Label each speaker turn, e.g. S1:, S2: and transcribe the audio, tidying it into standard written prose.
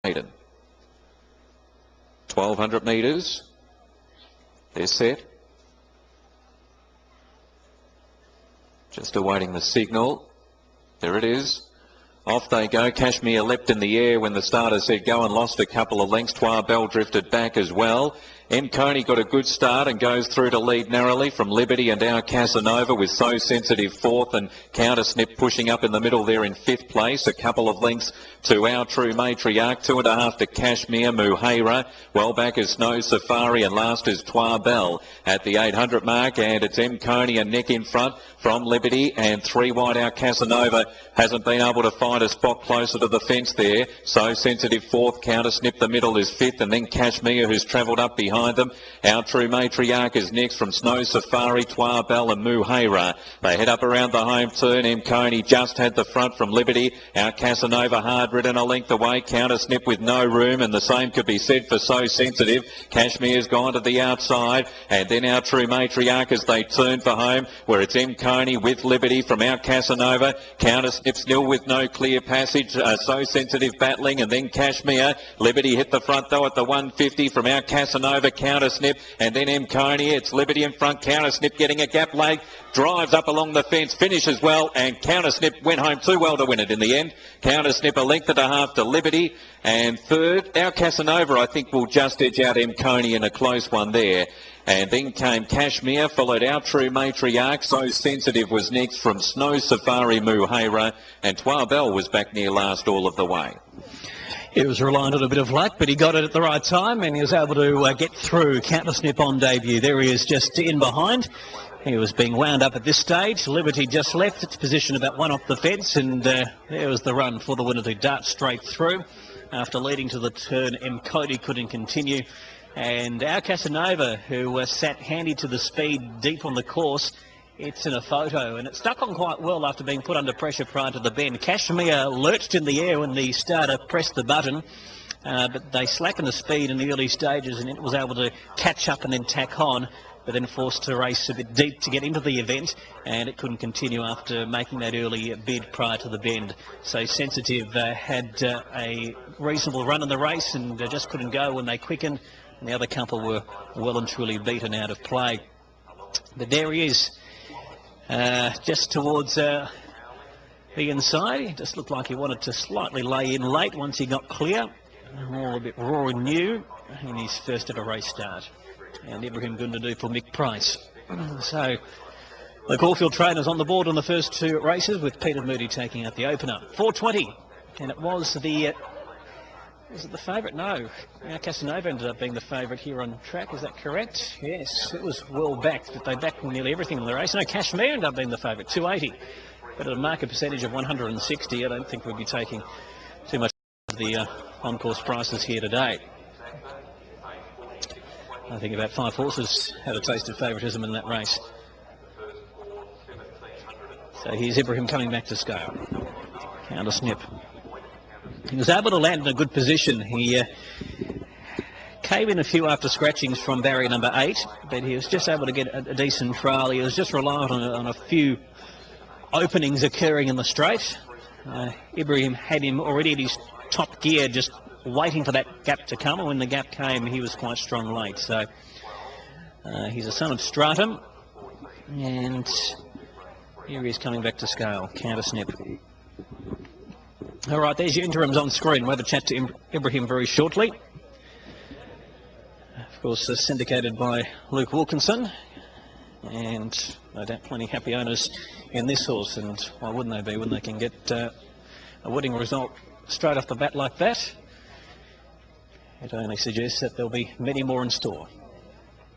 S1: maiden. 1200 metres. They're set. Just awaiting the signal. There it is. Off they go. Kashmir leapt in the air when the starter said go and lost a couple of lengths. Trois Belle drifted back as well. M. Coney got a good start and goes through to lead narrowly from Liberty and Our Casanova with So Sensitive fourth and Countersnip pushing up in the middle there in fifth place. A couple of lengths to Our True Matriarch, 2.5 to Kashmir, Muhaira. Well back is Snow Safari and last is Trois Belle at the 800 mark, and it's M. Coney and neck in front from Liberty, and 3 wide Our Casanova hasn't been able to find a spot closer to the fence there. So Sensitive fourth, Countersnip the middle is fifth, and then Kashmir who's travelled up behind them. Our True Matriarch is next from Snow Safari, Trois Belle and Muhaira. They head up around the home turn. M. Coney just had the front from Liberty. Our Casanova hard ridden a length away. Countersnip with no room, and the same could be said for So Sensitive. Kashmir's gone to the outside, and then Our True Matriarch as they turn for home, where it's M. Coney with Liberty from Our Casanova. Countersnip still with no clear passage. So Sensitive battling, and then Kashmir. Liberty hit the front though at the 150 from Our Casanova, Countersnip, and then M. Coney. It's Liberty in front. Countersnip getting a gap leg, drives up along the fence, finishes well, and Countersnip went home too well to win it in the end. Countersnip a length and a half to Liberty, and third, Our Casanova I think will just edge out M. Coney in a close one there. And then came Kashmir, followed Our True Matriarch. So Sensitive was next from Snow Safari, Muhaira, and Trois Belle was back near last all of the way.
S2: He was reliant on a bit of luck, but he got it at the right time and he was able to get through. Countersnip on debut. There he is, just in behind. He was being wound up at this stage. Liberty just left its position about one off the fence, and there was the run for the winner to dart straight through. After leading to the turn, M. Cody couldn't continue. And Our Casanova, who sat handy to the speed deep on the course, it's in a photo, and it stuck on quite well after being put under pressure prior to the bend. Kashmir lurched in the air when the starter pressed the button, but they slackened the speed in the early stages, and it was able to catch up and then tack on, but then forced to race a bit deep to get into the event, and it couldn't continue after making that early bid prior to the bend. So Sensitive had a reasonable run in the race and just couldn't go when they quickened, and the other couple were well and truly beaten out of play. But there he is, just towards the inside. He just looked like he wanted to slightly lay in late once he got clear. All a bit raw and new in his first ever race start. And Ibrahim Gundadu for Mick Price. So the Caulfield trainers on the board on the first two races, with Peter Moody taking out the opener. 4:20, and it was the was it the favourite? No, Casanova ended up being the favourite here on track. Is that correct? Yes, it was well backed, but they backed nearly everything in the race. No, Kashmir ended up being the favourite, 280, but at a market percentage of 160, I don't think we'd be taking too much of the on-course prices here today. I think about 5 horses had a taste of favouritism in that race. So here's Ibrahim coming back to scale. Countersnip. He was able to land in a good position. He came in a few after scratchings from barrier number 8, but he was just able to get a decent trial. He was just reliant on a few openings occurring in the straight. Ibrahim had him already at his top gear, just waiting for that gap to come, and when the gap came he was quite strong late. So he's a son of Stratum, and here he is coming back to scale. Countersnip. All right, there's your interims on screen. We'll have a chat to Ibrahim very shortly. Of course, syndicated by Luke Wilkinson, and no doubt plenty happy owners in this horse, and why wouldn't they be when they can get a winning result straight off the bat like that? It only suggests that there'll be many more in store.